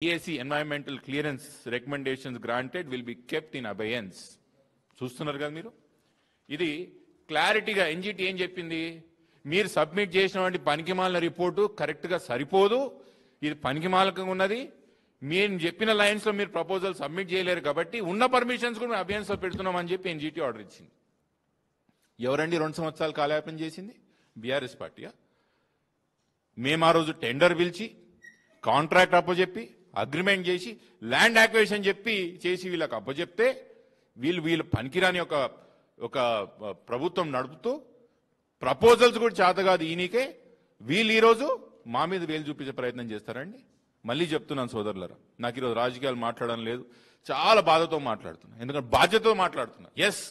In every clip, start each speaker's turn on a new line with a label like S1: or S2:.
S1: EAC environmental clearance recommendations granted will be kept in abeyance. చూస్తున్నారు కదా మీరు, ఇది క్లారిటీగా ఎన్జిటి ఏం చెప్పింది, మీరు సబ్మిట్ చేసినటువంటి పనికిమాలిన రిపోర్టు కరెక్ట్గా సరిపోదు, ఇది పనికిమాలకంగా ఉన్నది, మేము చెప్పిన లైన్స్లో మీరు ప్రపోజల్ సబ్మిట్ చేయలేరు కాబట్టి ఉన్న పర్మిషన్స్ కూడా మేము అభ్యన్స్లో పెడుతున్నామని చెప్పి ఎన్జిటి ఆర్డర్ ఇచ్చింది. ఎవరండి 2 సంవత్సరాలు కాలయాపన చేసింది? బీఆర్ఎస్ పార్టీయా? మేము ఆ రోజు టెండర్ పిలిచి కాంట్రాక్ట్ అప్పచెప్పి అగ్రిమెంట్ చేసి ల్యాండ్ యాక్విజిషన్ చెప్పి చేసి వీళ్ళకి అప్పచెప్తే వీళ్ళు పనికిరాని ఒక ప్రభుత్వం నడుపుతూ ప్రపోజల్స్ కూడా చేత కాదు ఈయనకే, వీళ్ళు ఈరోజు మా మీద వేలు చూపించే ప్రయత్నం చేస్తారండి. మళ్ళీ చెప్తున్నాను సోదరులరా, నాకు ఈరోజు రాజకీయాలు మాట్లాడడం లేదు, చాలా బాధతో మాట్లాడుతున్నా, ఎందుకంటే బాధ్యతతో మాట్లాడుతున్నా. ఎస్,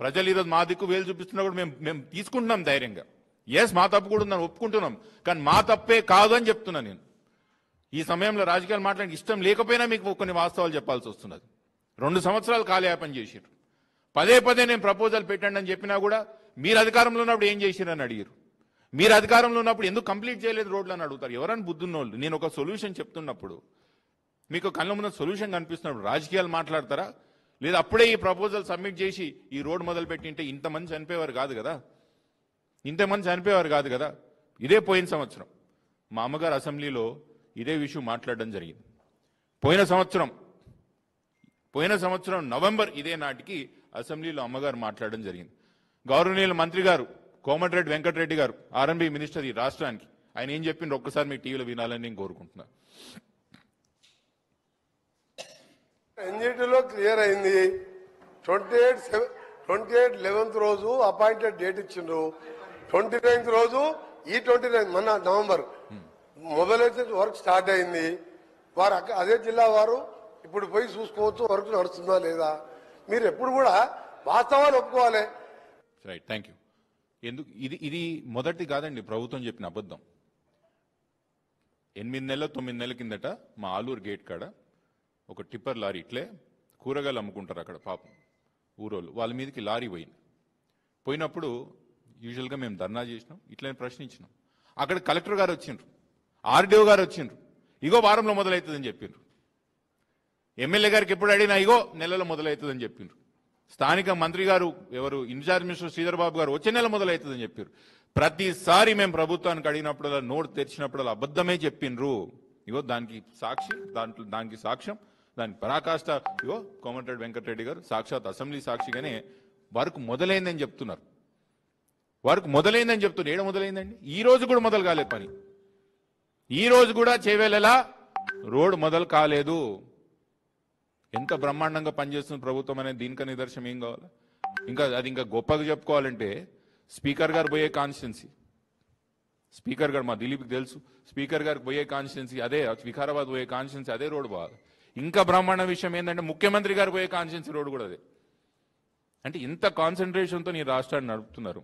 S1: ప్రజలు ఈరోజు మా దిక్కు వేలు చూపిస్తున్నా కూడా మేము తీసుకుంటున్నాం ధైర్యంగా. ఎస్, మా తప్పు కూడా ఉందని ఒప్పుకుంటున్నాం, కానీ మా తప్పే కాదు అని చెప్తున్నా నేను. ఈ సమయంలో రాజకీయాలు మాట్లాడడానికి ఇష్టం లేకపోయినా మీకు కొన్ని వాస్తవాలు చెప్పాల్సి వస్తున్నది. 2 సంవత్సరాలు కాలయాపన చేసిరు, పదే పదే నేను ప్రపోజల్ పెట్టండి అని చెప్పినా కూడా మీరు అధికారంలో ఉన్నప్పుడు ఏం చేసిరని అడిగారు. మీరు అధికారంలో ఉన్నప్పుడు ఎందుకు కంప్లీట్ చేయలేదు రోడ్లు అని అడుగుతారు. ఎవరైనా బుద్ధున్నోళ్ళు, నేను ఒక సొల్యూషన్ చెప్తున్నప్పుడు మీకు కళ్ళ ముందు సొల్యూషన్ కనిపిస్తున్నప్పుడు రాజకీయాలు మాట్లాడతారా? లేదా అప్పుడే ఈ ప్రపోజల్ సబ్మిట్ చేసి ఈ రోడ్ మొదలు పెట్టింటే ఇంతమంది చనిపోయేవారు కాదు కదా, ఇదే పోయిన సంవత్సరం మా అమ్మగారు అసెంబ్లీలో ఇదే విషయం మాట్లాడడం జరిగింది. పోయిన సంవత్సరం నవంబర్ ఇదే నాటికి అసెంబ్లీలో అమ్మగారు మాట్లాడడం జరిగింది. గౌరవనీయుల మంత్రి గారు కోమటిరెడ్డి వెంకటరెడ్డి గారు ఆర్ఎండ్బి మినిస్టర్ ఈ రాష్ట్రానికి, ఆయన ఏం చెప్పిండ్రు ఒక్కసారి మీకు టీవీలో వినాలని నేను కోరుకుంటున్నాను.
S2: ఎన్జిటిలో క్లియర్ అయింది. 28/11 రోజు అపాయింటెడ్ డేట్ ఇచ్చిండ్రు. 29th రోజు ఈ 29 మన నవంబర్ మొదలైతే వర్క్ స్టార్ట్ అయింది. వారు అదే జిల్లా వారు ఇప్పుడు పోయి చూసుకోవచ్చు వర్క్ నడుస్తుందా లేదా. మీరు ఎప్పుడు కూడా వాస్తవాలు ఒప్పుకోవాలి.
S1: Right, thank you. ఎందుకు ఇది మొదటి కాదండి ప్రభుత్వం చెప్పిన అబద్ధం. 8 నెలల 9 నెలల కిందట మా ఆలూరు గేట్ కాడ ఒక టిప్పర్ లారీ ఇట్లే కూరగాయలు అమ్ముకుంటారు అక్కడ పాపం ఊరోళ్ళు, వాళ్ళ మీదకి లారీ పోయినప్పుడు యూజువల్గా మేము ధర్నా చేసినాం, ఇట్లనే ప్రశ్నించినాం. అక్కడ కలెక్టర్ గారు వచ్చిండ్రు, ఆర్డీఓ గారు వచ్చిండ్రు, ఇగో వారంలో మొదలవుతుందని చెప్పిండ్రు. ఎమ్మెల్యే గారికి ఎప్పుడు అడిగినా ఇగో నెలలో మొదలవుతుందని చెప్పిండ్రు. స్థానిక మంత్రి గారు ఎవరు ఇన్ఛార్జ్ మినిస్టర్ శ్రీధర్ బాబు గారు వచ్చే నెల మొదలవుతుందని చెప్పారు. ప్రతిసారి మేము ప్రభుత్వానికి అడిగినప్పుడల్లా నోటు తెరిచినప్పుడల్లా అబద్ధమే చెప్పిండ్రు. ఇగో దానికి సాక్షి, దానికి సాక్ష్యం, దానికి పరాకాష్ట ఇగో కోమటిరెడ్డి వెంకటరెడ్డి గారు సాక్షాత్ అసెంబ్లీ సాక్షిగానే వర్క్ మొదలైందని చెప్తున్నారు. ఏడ మొదలైందండి? ఈ రోజు కూడా మొదలు కాలేదు పని, ఈ రోజు కూడా చేవేళలా రోడ్ మొదలు కాలేదు. ఎంత బ్రహ్మాండంగా పనిచేస్తుంది ప్రభుత్వం అనేది దీనికన్నా నిదర్శనం ఏం కావాలి? ఇంకా గొప్పగా చెప్పుకోవాలంటే స్పీకర్ గారు పోయే కాన్స్టిట్యున్సీ, స్పీకర్ గారు మా దిలీప్కి తెలుసు, స్పీకర్ గారికి పోయే కాన్స్టిట్యున్సీ అదే, వికారాబాద్ పోయే కాన్స్టిట్యున్సీ అదే రోడ్డు పోవాలి. ఇంకా బ్రహ్మాండ విషయం ఏంటంటే ముఖ్యమంత్రి గారు పోయే కాన్స్టిట్యున్సీ రోడ్డు కూడా అదే. అంటే ఇంత కాన్సన్ట్రేషన్తో ఈ రాష్ట్రాన్ని నడుపుతున్నారు,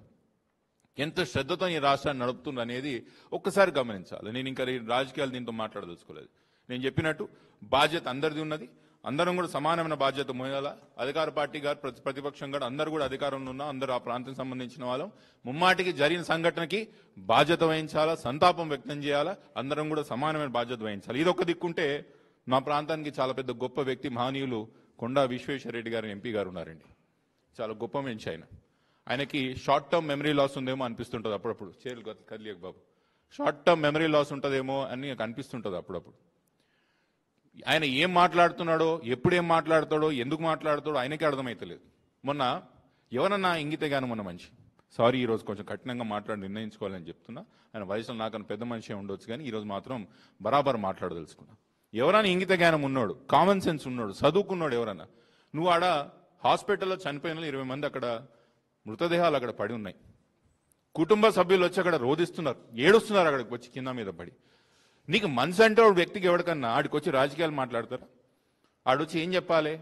S1: ఎంత శ్రద్ధతో ఈ రాష్ట్రాన్ని నడుపుతున్నారు అనేది ఒక్కసారి గమనించాలి. నేను ఇంకా రాజకీయాలు దీంతో మాట్లాడదలుచుకోలేదు. నేను చెప్పినట్టు బాధ్యత అందరిది ఉన్నది, అందరం కూడా సమానమైన బాధ్యత మోయాలా. అధికార పార్టీ గారు ప్రతిపక్షం గారు అందరూ కూడా అధికారంలో ఉన్నా, అందరూ ఆ ప్రాంతం సంబంధించిన వాళ్ళం ముమ్మాటికి జరిగిన సంఘటనకి బాధ్యత వహించాలా, సంతాపం వ్యక్తం చేయాలా, అందరం కూడా సమానమైన బాధ్యత వహించాలి. ఇది ఒక దిక్కుంటే మా ప్రాంతానికి చాలా పెద్ద గొప్ప వ్యక్తి మహనీయులు కొండా విశ్వేశ్వరరెడ్డి గారు ఎంపీ గారు ఉన్నారండి. చాలా గొప్ప మనిషి ఆయనకి షార్ట్ టర్మ్ మెమరీ లాస్ ఉందేమో అనిపిస్తుంటుంది అప్పుడప్పుడు. చేరులు కదిలేక బాబు, షార్ట్ టర్మ్ మెమరీ లాస్ ఉంటుందేమో అని నాకు అనిపిస్తుంటుంది అప్పుడప్పుడు. ఆయన ఏం మాట్లాడుతున్నాడో, ఎప్పుడేం మాట్లాడతాడో, ఎందుకు మాట్లాడతాడో ఆయనకే అర్థమవుతలేదు. మొన్న ఎవరన్నా ఇంగితే కానీ మొన్న మనిషి సారీ ఈరోజు కొంచెం కఠినంగా మాట్లాడి నిర్ణయించుకోవాలని చెప్తున్నా. ఆయన వయసులో నాకన్నా పెద్ద మనిషి ఉండొచ్చు, కానీ ఈరోజు మాత్రం బరాబర్ మాట్లాడదలుచుకున్నా. ఎవరైనా ఇంగిత జ్ఞానం ఉన్నాడు, కామన్ సెన్స్ ఉన్నాడు, చదువుకున్నాడు ఎవరన్నా, నువ్వు ఆడ హాస్పిటల్లో చనిపోయిన 20 మంది అక్కడ మృతదేహాలు అక్కడ పడి ఉన్నాయి, కుటుంబ సభ్యులు వచ్చి అక్కడ రోధిస్తున్నారు, ఏడుస్తున్నారు అక్కడికి వచ్చి కింద మీద పడి. నీకు మనసు అంటే వ్యక్తికి ఎవరికన్నా ఆడికి వచ్చి రాజకీయాలు మాట్లాడతారా? ఆడొచ్చి ఏం చెప్పాలి?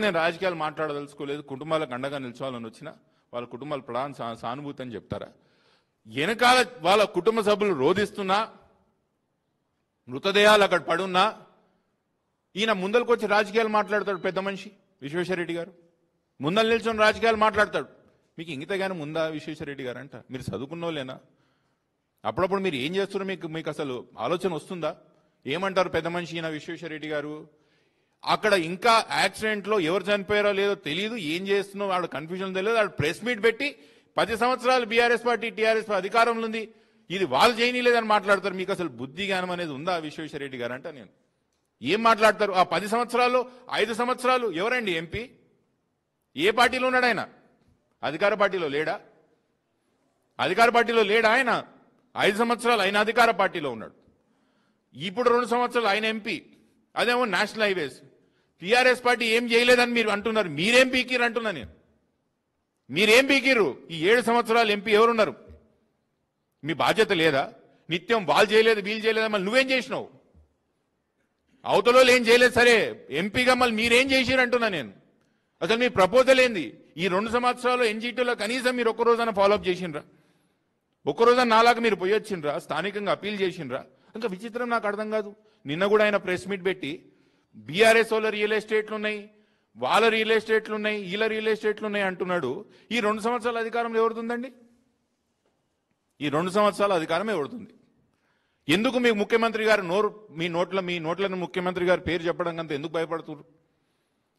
S1: నేను రాజకీయాలు మాట్లాడదలుచుకోలేదు, కుటుంబాలకు అండగా నిల్చోవాలని వచ్చినా వాళ్ళ కుటుంబాల ప్రధాన సానుభూతి అని చెప్తారా? వెనకాల వాళ్ళ కుటుంబ సభ్యులు రోధిస్తున్నా, మృతదేహాలు అక్కడ పడున్నా ఈయన ముందరికి వచ్చి రాజకీయాలు మాట్లాడతాడు. పెద్ద మనిషి విశ్వేశ్వరరెడ్డి గారు ముందలు నిల్చొని రాజకీయాలు మాట్లాడతాడు. మీకు ఇంగితగానే ముందా విశ్వేశ్వరరెడ్డి గారు అంట? మీరు చదువుకున్నోళ్ళేనా? అప్పుడప్పుడు మీరు ఏం చేస్తున్నారో మీకు అసలు ఆలోచన వస్తుందా? ఏమంటారు పెద్ద మనిషి ఈయన విశ్వేశ్వరరెడ్డి గారు? అక్కడ ఇంకా యాక్సిడెంట్ లో ఎవరు చనిపోయారో లేదో తెలియదు, ఏం చేస్తున్నావు వాడు కన్ఫ్యూజన్ తెలియదు. వాడు ప్రెస్ మీట్ పెట్టి 10 సంవత్సరాలు బీఆర్ఎస్ పార్టీ టీఆర్ఎస్ అధికారంలో ఉంది, ఇది వాళ్ళు చేయనీలేదని మాట్లాడతారు. మీకు అసలు బుద్ధి జ్ఞానం అనేది ఉందా విశ్వేశ్వరరెడ్డి గారు అంట? నేను ఏం మాట్లాడతారు? ఆ 10 సంవత్సరాలు 5 సంవత్సరాలు ఎవరండి ఎంపీ? ఏ పార్టీలో ఉన్నాడు ఆయన? అధికార పార్టీలో లేడా? అధికార పార్టీలో లేడా ఆయన? 5 సంవత్సరాలు ఆయన అధికార పార్టీలో ఉన్నాడు. ఇప్పుడు 2 సంవత్సరాలు ఆయన ఎంపీ. అదేమో నేషనల్ హైవేస్. టీఆర్ఎస్ పార్టీ ఏం చేయలేదని మీరు అంటున్నారు. మీరేం పీకిరు అంటున్నా నేను. మీరేం పీకిరు? ఈ 7 సంవత్సరాలు ఎంపీ ఎవరున్నారు? మీ బాధ్యత లేదా? నిత్యం వాళ్ళు చేయలేదు వీళ్ళు చేయలేదు, మళ్ళీ నువ్వేం చేసినావు? అవతలో ఏం చేయలేదు సరే, ఎంపీగా మళ్ళీ మీరేం చేసిరు అంటున్నా నేను. అసలు మీ ప్రపోజల్ ఏంది? ఈ 2 సంవత్సరాలు ఎన్జీటీలో కనీసం మీరు ఒక్క రోజైనా ఫాలోఅప్ చేసిండ్రా? ఒక్కరోజు నాలాగా మీరు పోయొచ్చిండ్రా? స్థానికంగా అప్పీల్ చేసిండ్రా? ఇంకా విచిత్రం నాకు అర్థం కాదు. నిన్న కూడా ఆయన ప్రెస్ మీట్ పెట్టి బీఆర్ఎస్ వాళ్ళ రియల్ ఎస్టేట్లు ఉన్నాయి, వాళ్ళ రియల్ ఎస్టేట్లు ఉన్నాయి, వీళ్ళ రియల్ ఎస్టేట్లు ఉన్నాయి అంటున్నాడు. ఈ 2 సంవత్సరాల అధికారం ఎవరుతుందండి? ఈ 2 సంవత్సరాల అధికారం ఎవరుతుంది? ఎందుకు మీ ముఖ్యమంత్రి గారు మీ నోట్లను ముఖ్యమంత్రి గారి పేరు చెప్పడం కంటే ఎందుకు భయపడుతున్నారు?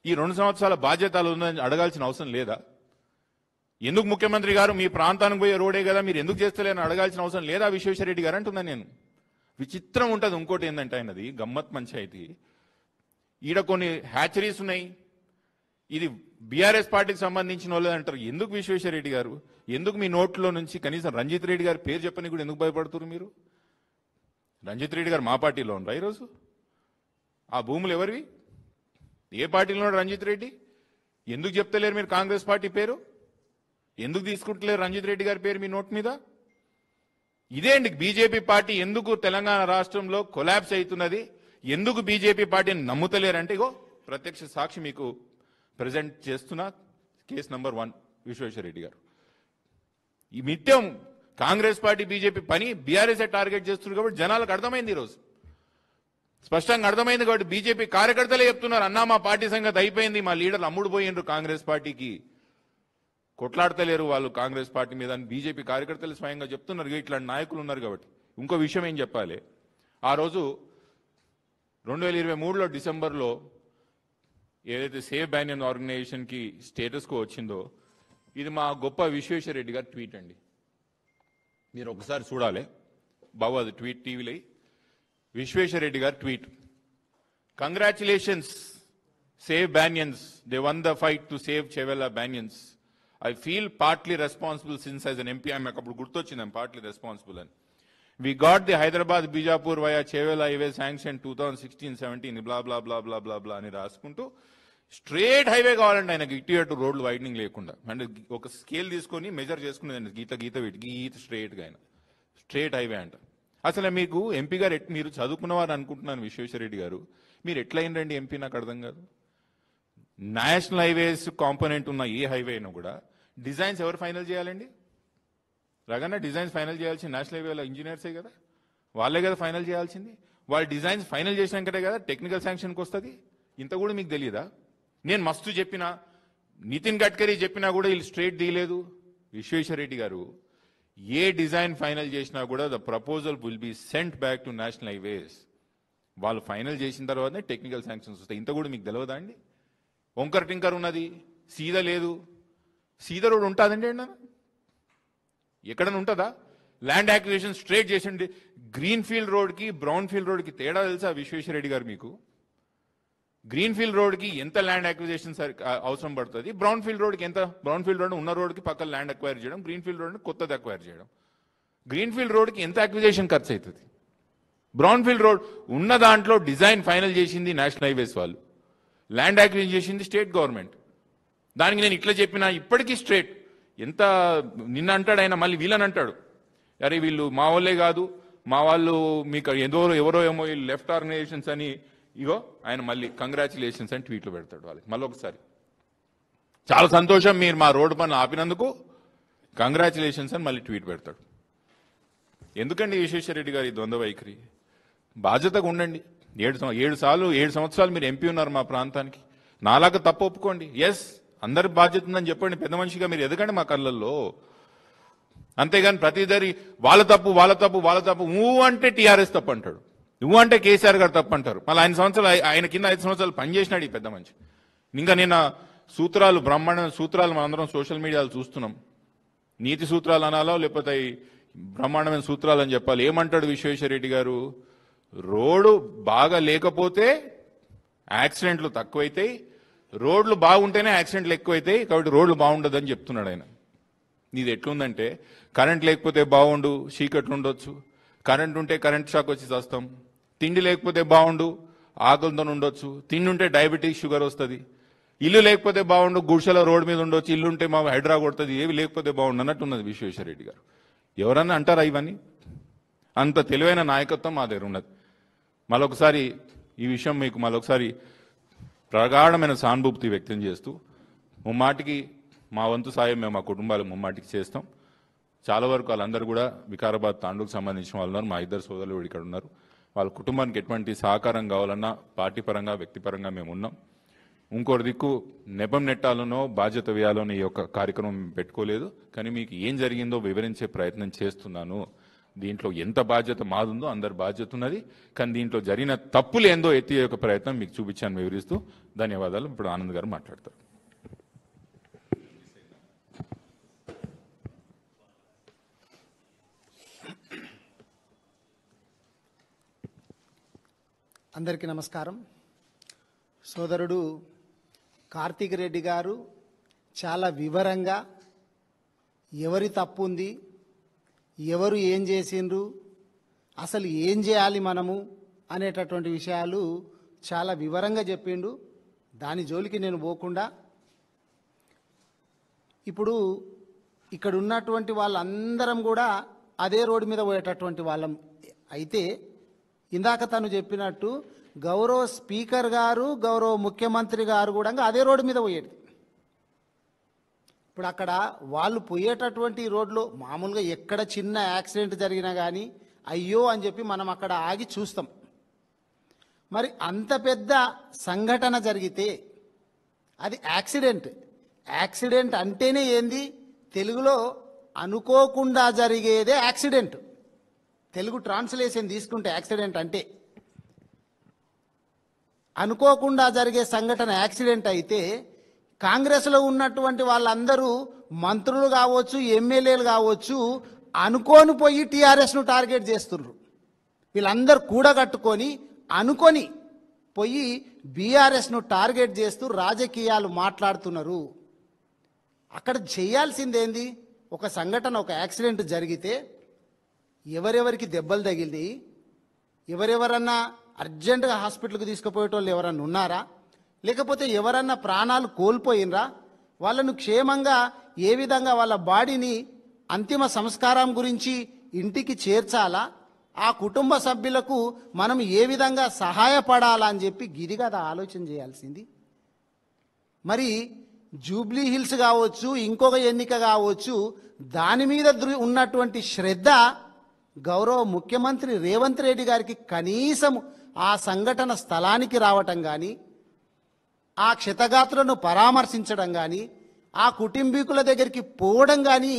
S1: ఈ 2 సంవత్సరాల బాధ్యతలు ఉందని అడగాల్సిన అవసరం లేదా? ఎందుకు ముఖ్యమంత్రి గారు మీ ప్రాంతానికి పోయే రోడే కదా, మీరు ఎందుకు చేస్తలేరని అడగాల్సిన అవసరం లేదా విశ్వేశ్వరరెడ్డి గారు అంటున్నాను నేను. విచిత్రం ఉంటుంది. ఇంకోటి ఏంటంటే ఆయనది గమ్మత్ పంచాయతీ. ఈడ కొన్ని హ్యాచరీస్ ఉన్నాయి, ఇది బీఆర్ఎస్ పార్టీకి సంబంధించిన వాళ్ళు అంటారు. ఎందుకు విశ్వేశ్వరరెడ్డి గారు? ఎందుకు మీ నోట్లో నుంచి కనీసం రంజిత్ రెడ్డి గారి పేరు చెప్పని కూడా ఎందుకు భయపడుతున్నారు మీరు? రంజిత్ రెడ్డి గారు మా పార్టీలో ఉన్నారు ఈరోజు. ఆ భూములు ఎవరివి? ఏ పార్టీలో ఉన్నాడు రంజిత్ రెడ్డి? ఎందుకు చెప్తలేరు మీరు కాంగ్రెస్ పార్టీ పేరు? ఎందుకు తీసుకుంటలేరు రంజిత్ రెడ్డి గారి పేరు మీ నోట్ మీద? ఇదే అండి బీజేపీ పార్టీ ఎందుకు తెలంగాణ రాష్ట్రంలో కొలాప్స్ అవుతున్నది, ఎందుకు బీజేపీ పార్టీని నమ్ముతలేరంటే ఇగో ప్రత్యక్ష సాక్షి మీకు ప్రజెంట్ చేస్తున్న కేసు నంబర్ 1 విశ్వేశ్వరరెడ్డి గారు. ఈ నిత్యం కాంగ్రెస్ పార్టీ బీజేపీ పని బీఆర్ఎస్ టార్గెట్ చేస్తున్నారు కాబట్టి జనాలకు అర్థమైంది, ఈరోజు స్పష్టంగా అర్థమైంది. కాబట్టి బీజేపీ కార్యకర్తలే చెప్తున్నారు, అన్నా మా పార్టీ సంగతి అయిపోయింది, మా లీడర్లు అమ్ముడు పోయిండ్రు కాంగ్రెస్ పార్టీకి, కొట్లాడతలేరు వాళ్ళు కాంగ్రెస్ పార్టీ మీద అని బీజేపీ కార్యకర్తలు స్వయంగా చెప్తున్నారు. ఇట్లాంటి నాయకులు ఉన్నారు కాబట్టి. ఇంకో విషయం ఏం చెప్పాలి, ఆ రోజు 2023లో డిసెంబర్లో ఏదైతే సేవ్ బ్యానియన్ ఆర్గనైజేషన్కి స్టేటస్కో వచ్చిందో, ఇది మా గొప్ప విశ్వేశ్వరరెడ్డి గారి ట్వీట్ అండి. మీరు ఒకసారి చూడాలి బాబు, అది ట్వీట్ టీవీలో విశ్వేశ్వరరెడ్డి గారి tweet. Congratulations save banyans, they won the fight to save Chevella banyans. I feel partly responsible since as an MP, I'm partly responsible. We got the Hyderabad Bijapur via Chevella highway sanctioned 2016-17, blah, blah, blah, blah, blah, blah, అని రాసుకుంటూ straight highway కావాలండి ఆయనకి, ఇటు అటు రోడ్లు widening లేకుండా. అంటే ఒక స్కేల్ తీసుకొని మెజర్ చేసుకునేదండి, గీత స్ట్రేట్గా ఆయన స్ట్రేట్ హైవే అంట. అసలు మీకు ఎంపీ గారు మీరు చదువుకున్నవారు అనుకుంటున్నాను విశ్వేశ్వరరెడ్డి గారు, మీరు ఎట్లా అయినండి ఎంపీ నాకు అర్థం కాదు. నేషనల్ హైవేస్ కాంపోనెంట్ ఉన్న ఏ హైవే అయినా కూడా డిజైన్స్ ఎవరు ఫైనల్ చేయాలండి? రగన్న డిజైన్స్ ఫైనల్ చేయాల్సింది నేషనల్ హైవేల ఇంజనీర్సే కదా, వాళ్ళే కదా ఫైనల్ చేయాల్సింది. వాళ్ళు డిజైన్స్ ఫైనల్ చేసినాకనే కదా టెక్నికల్ శాంక్షన్కి వస్తుంది. ఇంత కూడా మీకు తెలియదా? నేను మస్తు చెప్పినా, నితిన్ గడ్కరీ చెప్పినా కూడా వీళ్ళు స్ట్రేట్ తీయలేదు. విశ్వేశ్వరరెడ్డి గారు ఏ డిజైన్ ఫైనల్ చేసినా కూడా the proposal will be sent back to national highways. వాళ్ళు ఫైనల్ చేసిన తర్వాతనే టెక్నికల్ శాంక్షన్స్ వస్తాయి. ఇంత కూడా మీకు తెలియదా అండి? వంకర్ టింకర్ ఉన్నది, సీదా లేదు. సీదా రోడ్ ఉంటుందండి అన్న, ఎక్కడన్నా ఉంటుందా? ల్యాండ్ యాక్విజిషన్ స్ట్రేట్ చేసండి. గ్రీన్ ఫీల్డ్ రోడ్కి బ్రౌన్ ఫీల్డ్ రోడ్కి తేడా తెలుసా విశ్వేశ్వరరెడ్డి గారు మీకు? గ్రీన్ ఫీల్డ్ రోడ్కి ఎంత ల్యాండ్ యాక్విజిషన్ అవసరం పడుతుంది, బ్రౌన్ ఫీల్డ్ రోడ్కి ఎంత? బ్రౌన్ ఫీల్డ్ రోడ్ ఉన్న రోడ్కి పక్కన ల్యాండ్ అక్వైర్ చేయడం, గ్రీన్ ఫీల్డ్ రోడ్ని కొత్తది అక్వైర్ చేయడం. గ్రీన్ ఫీల్డ్ రోడ్కి ఎంత అక్విజిషన్ ఖర్చు అవుతుంది? బ్రౌన్ ఫీల్డ్ రోడ్ ఉన్న దాంట్లో డిజైన్ ఫైనల్ చేసింది నేషనల్ హైవేస్ వాళ్ళు, ల్యాండ్ యాక్విజిషన్ చేసింది స్టేట్ గవర్నమెంట్. దానికి నేను ఇట్లా చెప్పినా ఇప్పటికీ స్ట్రేట్. ఎంత నిన్న అంటాడు ఆయన, మళ్ళీ వీళ్ళని అంటాడు, అరే వీళ్ళు మా వాళ్ళే కాదు, మా వాళ్ళు మీకు ఎవరో ఏమో వీళ్ళు లెఫ్ట్ ఆర్గనైజేషన్స్ అని. ఇగో ఆయన మళ్ళీ కంగ్రాచులేషన్స్ అని ట్వీట్లు పెడతాడు వాళ్ళకి. మళ్ళీ ఒకసారి చాలా సంతోషం మీరు మా రోడ్డు పనులు ఆపినందుకు, కంగ్రాచులేషన్స్ అని మళ్ళీ ట్వీట్ పెడతాడు. ఎందుకండి విశ్వేశ్వరరెడ్డి గారి ద్వంద్వ వైఖరి? బాధ్యతగా ఉండండి. 7 సంవత్సరాలు మీరు ఎంపీ ఉన్నారు మా ప్రాంతానికి. నాలాగా తప్పు ఒప్పుకోండి, ఎస్ అందరి బాధ్యత ఉందని చెప్పండి. పెద్ద మనిషిగా మీరు ఎదగండి మా కళ్ళల్లో. అంతేగాని ప్రతిదారి వాళ్ళ తప్పు ఊ అంటే టీఆర్ఎస్ తప్పు అంటాడు. నువ్వు అంటే కేసీఆర్ గారు తప్పంటారు. మళ్ళీ ఆయన కింద 5 సంవత్సరాలు పనిచేసినాడు ఈ పెద్ద మనిషి. ఇంకా నిన్న సూత్రాలు, బ్రహ్మాండ సూత్రాలు మనందరం సోషల్ మీడియాలో చూస్తున్నాం. నీతి సూత్రాలు అనాలో లేకపోతే బ్రహ్మాండమైన సూత్రాలు అని చెప్పాలి. ఏమంటాడు విశ్వేశ్వరరెడ్డి గారు? రోడ్డు బాగా లేకపోతే యాక్సిడెంట్లు తక్కువైతాయి, రోడ్లు బాగుంటేనే యాక్సిడెంట్లు ఎక్కువైతాయి, కాబట్టి రోడ్లు బాగుండదని చెప్తున్నాడు ఆయన. నీది ఎట్లుందంటే కరెంట్ లేకపోతే బాగుండు, చీకట్లు ఉండొచ్చు, కరెంట్ ఉంటే కరెంట్ షాక్ వచ్చి చేస్తాం, తిండి లేకపోతే బాగుండు, ఆకలితో ఉండొచ్చు, తిండి ఉంటే డయాబెటీస్ షుగర్ వస్తుంది, ఇల్లు లేకపోతే బాగుండు, గుడిసెల రోడ్డు మీద ఉండొచ్చు, ఇల్లు ఉంటే మా హైడ్రా కొడుతుంది, ఏవి లేకపోతే బాగుండు అన్నట్టున్నది విశ్వేశ్వరరెడ్డి గారు. ఎవరన్నా అంటారా ఇవన్నీ? అంత తెలివైన నాయకత్వం మా దగ్గర ఉన్నది. మరొకసారి ఈ విషయం మీకు మరొకసారి ప్రగాఢమైన సానుభూతి వ్యక్తం చేస్తూ ముమ్మాటికి మా వంతు సాయం మేము మా కుటుంబాలు ముమ్మాటికి చేస్తాం. చాలా వరకు వాళ్ళందరూ కూడా వికారాబాద్ తాండూకు సంబంధించిన వాళ్ళు ఉన్నారు. మా 2 సోదరులు ఇక్కడ ఉన్నారు. వాళ్ళ కుటుంబానికి ఎటువంటి సహకారం కావాలన్నా పార్టీ పరంగా వ్యక్తిపరంగా మేము ఉన్నాం. ఇంకోటి దిక్కు నెపం నెట్టాలనో బాధ్యత వేయాలనో ఈ యొక్క కార్యక్రమం పెట్టుకోలేదు. కానీ మీకు ఏం జరిగిందో వివరించే ప్రయత్నం చేస్తున్నాను. దీంట్లో ఎంత బాధ్యత మాదుందో అందరి బాధ్యత ఉన్నది. కానీ దీంట్లో జరిగిన తప్పులు ఏందో ఎత్తి యొక్క ప్రయత్నం మీకు చూపించాను వివరిస్తూ. ధన్యవాదాలు. ఇప్పుడు ఆనంద్ గారు మాట్లాడతారు.
S3: అందరికీ నమస్కారం. సోదరుడు కార్తీక్ రెడ్డి గారు చాలా వివరంగా ఎవరి తప్పు ఉంది, ఎవరు ఏం చేసిండ్రు, అసలు ఏం చేయాలి మనము అనేటటువంటి విషయాలు చాలా వివరంగా చెప్పిండు. దాని జోలికి నేను పోకుండా ఇప్పుడు ఇక్కడ ఉన్నటువంటి వాళ్ళందరం కూడా అదే రోడ్డు మీద పోయేటటువంటి వాళ్ళం. అయితే ఇందాక తను చెప్పినట్టు గౌరవ స్పీకర్ గారు, గౌరవ ముఖ్యమంత్రి గారు కూడా అదే రోడ్డు మీద పోయేది. ఇప్పుడు అక్కడ వాళ్ళు పోయేటటువంటి రోడ్లో మామూలుగా ఎక్కడ చిన్న యాక్సిడెంట్ జరిగినా కానీ అయ్యో అని చెప్పి మనం అక్కడ ఆగి చూస్తాం. మరి అంత పెద్ద సంఘటన జరిగితే అది యాక్సిడెంట్. యాక్సిడెంట్ అంటేనే ఏంది? తెలుగులో అనుకోకుండా జరిగేదే యాక్సిడెంట్. తెలుగు ట్రాన్స్లేషన్ తీసుకుంటే యాక్సిడెంట్ అంటే అనుకోకుండా జరిగే సంఘటన యాక్సిడెంట్ అయితే కాంగ్రెస్లో ఉన్నటువంటి వాళ్ళందరూ మంత్రులు కావచ్చు, ఎమ్మెల్యేలు కావచ్చు, అనుకోని పోయి టీఆర్ఎస్ను టార్గెట్ చేస్తున్నారు. వీళ్ళందరూ కూడగట్టుకొని అనుకొని పోయి బీఆర్ఎస్ను టార్గెట్ చేస్తూ రాజకీయాలు మాట్లాడుతున్నారు. అక్కడ చేయాల్సిందేంది? ఒక సంఘటన, ఒక యాక్సిడెంట్ జరిగితే ఎవరెవరికి దెబ్బలు తగిలినాయి, ఎవరెవరన్నా అర్జెంటుగా హాస్పిటల్కి తీసుకుపోయేటోళ్ళు ఎవరన్నా ఉన్నారా, లేకపోతే ఎవరన్నా ప్రాణాలు కోల్పోయినరా, వాళ్ళను క్షేమంగా ఏ విధంగా వాళ్ళ బాడీని అంతిమ సంస్కారం గురించి ఇంటికి చేర్చాలా, ఆ కుటుంబ సభ్యులకు మనం ఏ విధంగా సహాయపడాలా అని చెప్పి గిరిగద ఆలోచన చేయాల్సింది. మరి జూబ్లీ హిల్స్ కావచ్చు, ఇంకొక ఎన్నిక కావచ్చు, దాని మీద ఉన్నటువంటి శ్రద్ధ గౌరవ ముఖ్యమంత్రి రేవంత్ రెడ్డి గారికి కనీసం ఆ సంఘటన స్థలానికి రావటం కానీ, ఆ క్షతగాత్రులను పరామర్శించడం కానీ, ఆ కుటుంబీకుల దగ్గరికి పోవడం కానీ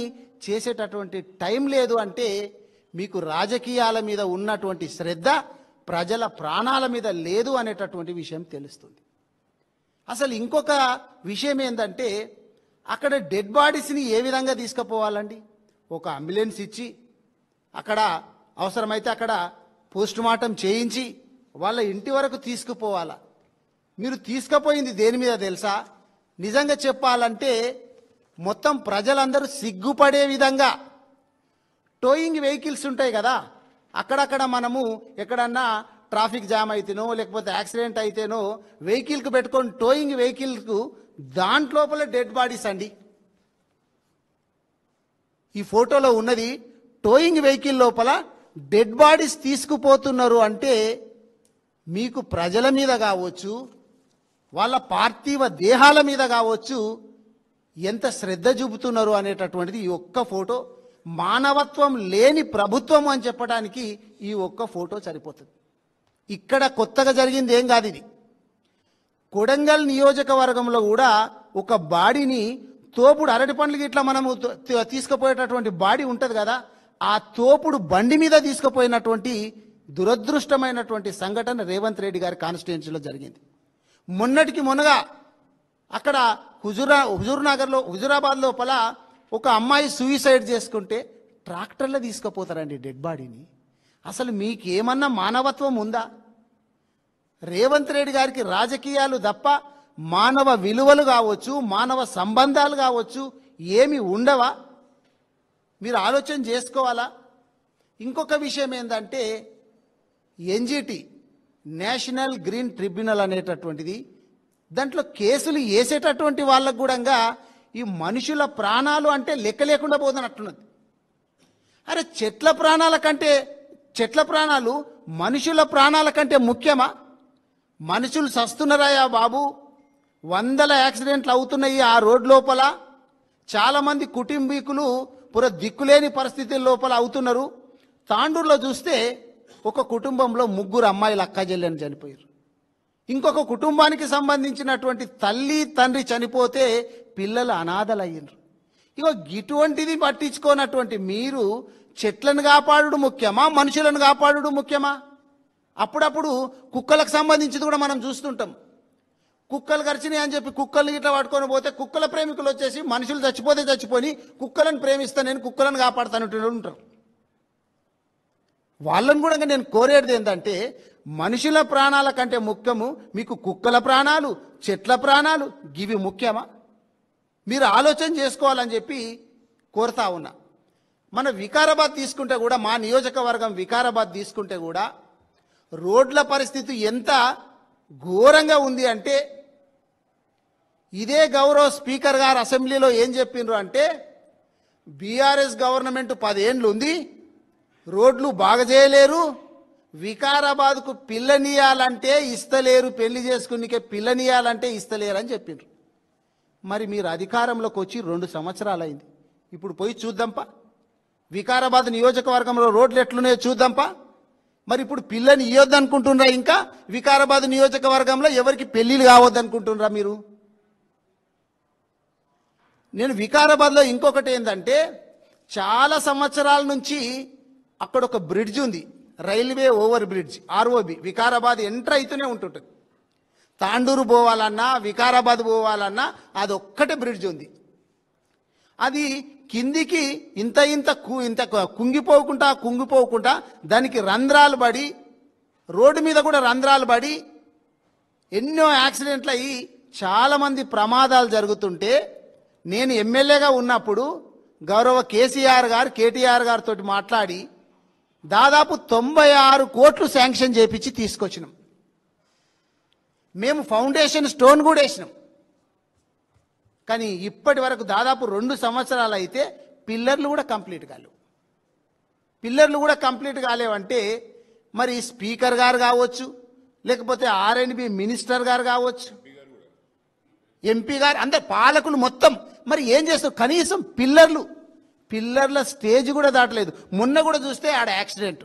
S3: చేసేటటువంటి టైం లేదు. అంటే మీకు రాజకీయాల మీద ఉన్నటువంటి శ్రద్ధ ప్రజల ప్రాణాల మీద లేదు అనేటటువంటి విషయం తెలుస్తుంది. అసలు ఇంకొక విషయం ఏంటంటే అక్కడ డెడ్ బాడీస్ని ఏ విధంగా తీసుకుపోవాలండి? ఒక అంబులెన్స్ ఇచ్చి అక్కడ అవసరమైతే అక్కడ పోస్ట్ మార్టం చేయించి వాళ్ళ ఇంటి వరకు తీసుకుపోవాలా? మీరు తీసుకుపోయింది దేని మీద తెలుసా? నిజంగా చెప్పాలంటే మొత్తం ప్రజలందరూ సిగ్గుపడే విధంగా టోయింగ్ వెహికల్స్ ఉంటాయి కదా, అక్కడక్కడ మనము ఎక్కడన్నా ట్రాఫిక్ జామ్ అయితేనో లేకపోతే యాక్సిడెంట్ అయితేనో వెహికల్కి పెట్టుకొని టోయింగ్ వెహికల్కు దాంట్లోపల డెడ్ బాడీస్ అండి. ఈ ఫోటోలో ఉన్నది టోయింగ్ వెహికల్ లోపల డెడ్ బాడీస్ తీసుకుపోతున్నారు. అంటే మీకు ప్రజల మీద కావచ్చు, వాళ్ళ పార్థివ దేహాల మీద కావచ్చు ఎంత శ్రద్ధ చూపుతున్నారు అనేటటువంటిది ఈ ఒక్క ఫోటో. మానవత్వం లేని ప్రభుత్వం అని చెప్పడానికి ఈ ఒక్క ఫోటో సరిపోతుంది. ఇక్కడ కొత్తగా జరిగింది ఏం కాదు. ఇది కొడంగల్ నియోజకవర్గంలో కూడా ఒక బాడీని తోపుడు అరటి పండ్లకి ఇట్లా మనము తీసుకుపోయేటటువంటి బాడీ ఉంటుంది కదా, ఆ తోపుడు బండి మీద తీసుకుపోయినటువంటి దురదృష్టమైనటువంటి సంఘటన రేవంత్ రెడ్డి గారి కాన్స్టిట్యున్సీలో జరిగింది. మొన్నటికి మొన్నగా అక్కడ హుజూరాబాద్ లోపల ఒక అమ్మాయి సూయిసైడ్ చేసుకుంటే ట్రాక్టర్లో తీసుకుపోతారండి డెడ్ బాడీని. అసలు మీకేమన్నా మానవత్వం ఉందా? రేవంత్ రెడ్డి గారికి రాజకీయాలు తప్ప మానవ విలువలు కావచ్చు, మానవ సంబంధాలు కావచ్చు ఏమి ఉండవా? మీరు ఆలోచన చేసుకోవాలా? ఇంకొక విషయం ఏంటంటే ఎన్జిటి నేషనల్ గ్రీన్ ట్రిబ్యునల్ అనేటటువంటిది, దాంట్లో కేసులు వేసేటటువంటి వాళ్ళకు కూడా ఈ మనుషుల ప్రాణాలు అంటే లెక్క లేకుండా పోతున్నట్టున్నది. అరే చెట్ల ప్రాణాలు మనుషుల ప్రాణాల కంటే ముఖ్యమా? మనుషులు సస్తున్నారయ్యా బాబు. వందల యాక్సిడెంట్లు అవుతున్నాయి ఆ రోడ్ లోపల. చాలామంది కుటుంబీకులు దిక్కులేని పరిస్థితుల లోపల అవుతున్నారు. తాండూరులో చూస్తే ఒక కుటుంబంలో 3 అమ్మాయిలు అక్క చెల్లెని చనిపోయారు. ఇంకొక కుటుంబానికి సంబంధించినటువంటి తల్లి తండ్రి చనిపోతే పిల్లలు అనాథలయ్యారు. ఇగో ఇటువంటిది పట్టించుకోనటువంటి మీరు చెట్లను కాపాడు ముఖ్యమా, మనుషులను కాపాడు ముఖ్యమా? అప్పుడప్పుడు కుక్కలకు సంబంధించింది కూడా మనం చూస్తుంటాం. కుక్కలు కరిచినాయి అని చెప్పి కుక్కలు ఇట్లా పట్టుకొని పోతే కుక్కల ప్రేమికులు వచ్చేసి మనుషులు చచ్చిపోతే చచ్చిపోయి కుక్కలను ప్రేమిస్తాను, నేను కుక్కలను కాపాడుతాను ఉంటారు. వాళ్ళని కూడా నేను కోరేది ఏంటంటే మనుషుల ప్రాణాల కంటే ముఖ్యము మీకు కుక్కల ప్రాణాలు, చెట్ల ప్రాణాలు గివి ముఖ్యమా? మీరు ఆలోచన చేసుకోవాలని చెప్పి కోరుతా ఉన్నా. మన వికారాబాద్ తీసుకుంటే కూడా, మా నియోజకవర్గం వికారాబాద్ తీసుకుంటే కూడా రోడ్ల పరిస్థితి ఎంత ఘోరంగా ఉంది అంటే, ఇదే గౌరవ స్పీకర్ గారు అసెంబ్లీలో ఏం చెప్పిండ్రు అంటే, బీఆర్ఎస్ గవర్నమెంట్ 10 ఏండ్లు ఉంది, రోడ్లు బాగా చేయలేరు, వికారాబాద్కు పిల్లనియాలంటే ఇస్తలేరు, పెళ్లి చేసుకునికే పిల్లనియాలంటే ఇస్తలేరు అని చెప్పిండ్రు. మరి మీరు అధికారంలోకి వచ్చి 2 సంవత్సరాలు అయింది. ఇప్పుడు పోయి చూద్దాంపా వికారాబాద్ నియోజకవర్గంలో రోడ్లు ఎట్లున్నాయో చూద్దాంపా. మరి ఇప్పుడు పిల్లని ఇవ్వద్దు అనుకుంటున్నారా? ఇంకా వికారాబాద్ నియోజకవర్గంలో ఎవరికి పెళ్లిళ్ళు కావద్దు అనుకుంటున్నారా మీరు? నేను వికారాబాద్లో ఇంకొకటి ఏంటంటే, చాలా సంవత్సరాల నుంచి అక్కడ ఒక బ్రిడ్జ్ ఉంది, railway over bridge, ROB. Vikarabad enter అవుతూనే ఉంటుంటుంది. తాండూరు పోవాలన్నా వికారాబాద్ పోవాలన్నా అది ఒక్కటే బ్రిడ్జ్ ఉంది. అది కిందికి ఇంత కుంగిపోకుండా దానికి రంధ్రాలు పడి, రోడ్డు మీద కూడా రంధ్రాలు పడి ఎన్నో యాక్సిడెంట్లు అయ్యి చాలామంది ప్రమాదాలు జరుగుతుంటే, నేను ఎమ్మెల్యేగా ఉన్నప్పుడు గౌరవ కేటీఆర్ గారితో మాట్లాడి దాదాపు 96 కోట్లు శాంక్షన్ చేపించి తీసుకొచ్చినాం. మేము ఫౌండేషన్ స్టోన్ కూడా వేసినాం. కానీ ఇప్పటి వరకు దాదాపు 2 సంవత్సరాలు అయితే పిల్లర్లు కూడా కంప్లీట్ కాలేవంటే మరి స్పీకర్ గారు కావచ్చు, లేకపోతే ఆర్ఎండ్బి మినిస్టర్ గారు కావచ్చు, ఎంపీ గారు, అందరు పాలకులు మొత్తం మరి ఏం చేస్తారు? కనీసం పిల్లర్ల స్టేజ్ కూడా దాటలేదు. మొన్న కూడా చూస్తే ఆడ యాక్సిడెంట్,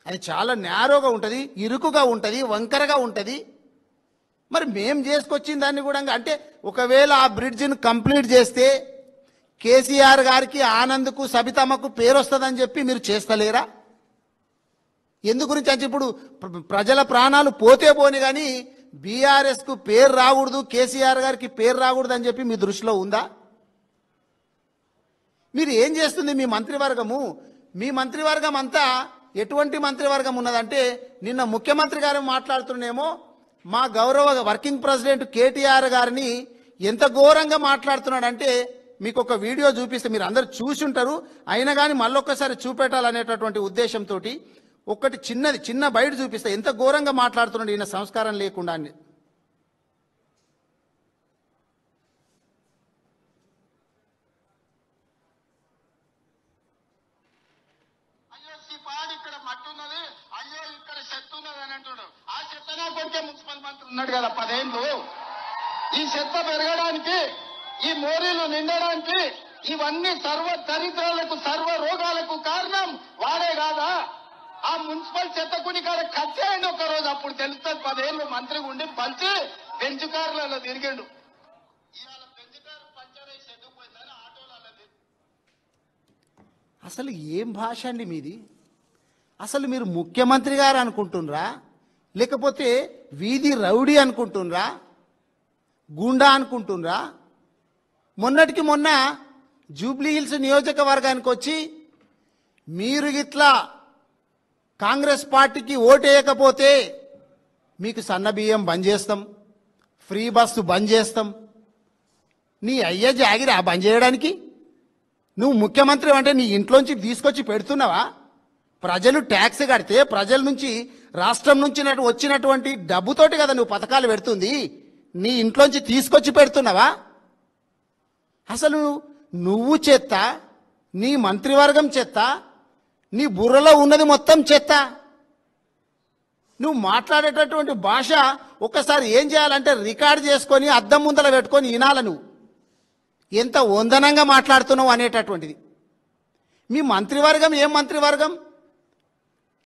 S3: అది చాలా నేరోగా ఉంటుంది, ఇరుకుగా ఉంటుంది, వంకరగా ఉంటుంది. మరి మేం చేసుకొచ్చిన దాన్ని కూడా అంటే ఒకవేళ ఆ బ్రిడ్జిని కంప్లీట్ చేస్తే కేసీఆర్ గారికి, ఆనంద్కు, సబితమ్మకు పేరు వస్తుందని చెప్పి మీరు చేస్తలేరా? ఎందు గురించి అంటే ఇప్పుడు ప్రజల ప్రాణాలు పోతే పోని కానీ బీఆర్ఎస్కు పేరు రాకూడదు, కేసీఆర్ గారికి పేరు రాకూడదు అని చెప్పి మీ దృష్టిలో ఉందా? మీరు ఏం చేస్తుంది మీ మంత్రివర్గము? మీ మంత్రివర్గం అంతా ఎటువంటి మంత్రివర్గం ఉన్నదంటే, నిన్న ముఖ్యమంత్రి గారు మాట్లాడుతున్నామో మా గౌరవ వర్కింగ్ ప్రెసిడెంట్ కేటీఆర్ గారిని ఎంత ఘోరంగా మాట్లాడుతున్నాడంటే, మీకు ఒక వీడియో చూపిస్తే మీరు అందరు చూసి ఉంటారు, అయినా కానీ మళ్ళొక్కసారి చూపెట్టాలనేటటువంటి ఉద్దేశంతో ఒకటి చిన్న బయట చూపిస్తే ఎంత ఘోరంగా మాట్లాడుతున్నాడు ఈయన సంస్కారం లేకుండా అని.
S4: మున్సిపల్ మంత్రి ఉన్నాడు కదా 10 ఏళ్ళు, ఈ చెత్త పెరగడానికి, ఈ మోరీలు నిండడానికి, ఇవన్నీ సర్వ దరిద్రాలకు, సర్వ రోగాలకు కారణం వాడే కాదా? ఆ మున్సిపల్ చెత్త కుని కాడ కట్టేయండి ఒక రోజు, అప్పుడు తెలుస్తుంది. 10 ఏళ్ళు మంత్రిగా ఉండి పలిచి బెంచ్ కార్లలో తిరిగిండు. ఇవాళ బెంచ్ కారు పంచర్ అయి చెట్టుకుపోయిందని ఆటోలలో.
S3: అసలు ఏం భాష అండి మీది? అసలు మీరు ముఖ్యమంత్రి గారు అనుకుంటున్నారా, లేకపోతే వీధి రౌడీ అనుకుంటున్నారా, గుండా అనుకుంటున్నారా? మొన్నటికి మొన్న జూబ్లీ హిల్స్ నియోజకవర్గానికి వచ్చి మీరు ఇట్లా కాంగ్రెస్ పార్టీకి ఓటేయకపోతే మీకు సన్న బియ్యం బంద్ చేస్తాం, ఫ్రీ బస్సు బంద్ చేస్తాం. నీ అయ్య జాగిరా బంద్ చేయడానికి? నువ్వు ముఖ్యమంత్రి అంటే నీ ఇంట్లోంచి తీసుకొచ్చి పెడుతున్నావా? ప్రజలు ట్యాక్స్ కడితే ప్రజల నుంచి, రాష్ట్రం నుంచి వచ్చినటువంటి డబ్బుతోటి కదా నువ్వు పథకాలు పెడుతుంది. నీ ఇంట్లోంచి తీసుకొచ్చి పెడుతున్నావా? అసలు నువ్వు చెత్త, నీ మంత్రివర్గం చెత్త, నీ బుర్రలో ఉన్నది మొత్తం చెత్త. నువ్వు మాట్లాడేటటువంటి భాష ఒక్కసారి ఏం చేయాలంటే రికార్డ్ చేసుకొని అద్దం ముందల పెట్టుకొని వినాల నువ్వు ఎంత వందనంగా మాట్లాడుతున్నావు అనేటటువంటిది. మీ మంత్రివర్గం ఏం మంత్రివర్గం?